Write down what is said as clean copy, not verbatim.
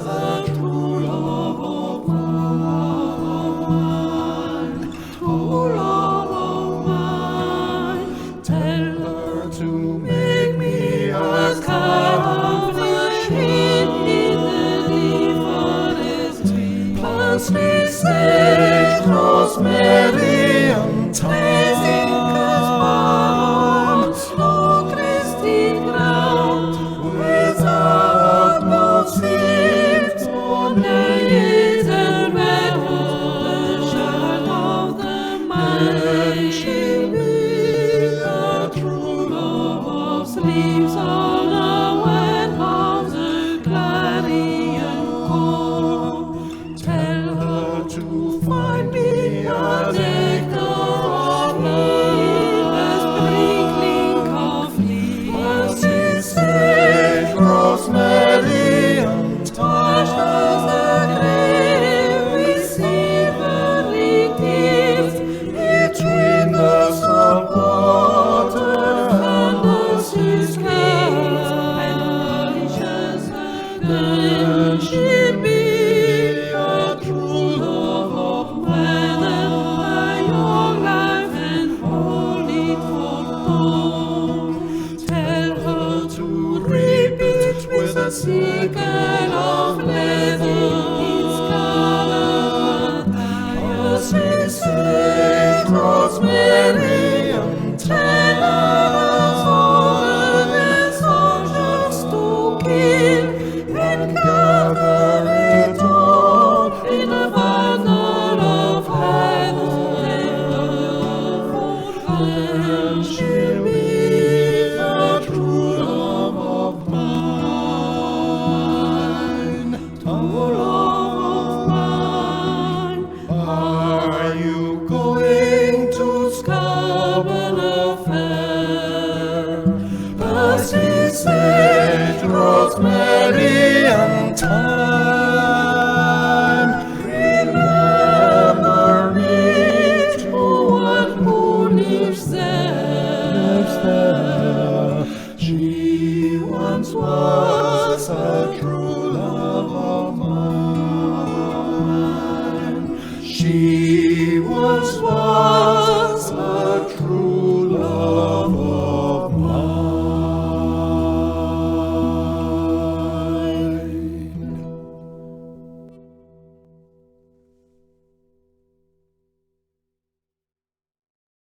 the true love of mine, true love of mine. Tell her to make me a kind of shade in the deep forest tree. Parsley, sage, rosemary, and thyme. Slow Christian ground, without no seeds, or nails, and red rose, the child of the man. She'll be the true love of sleeps on a wet house, a clarion call. Tell her to find me a nectar of love, a sprinkling of leaves, sage, rosemary, and thyme. As the grave with silvery gifts, between the salt water and the sea skies, and nourishes then she'll be a true love of man, and my young life and hold it for dawn. Tell her to reap it with a sickle of leather in scarlet attire. Sage, rosemary, and thyme.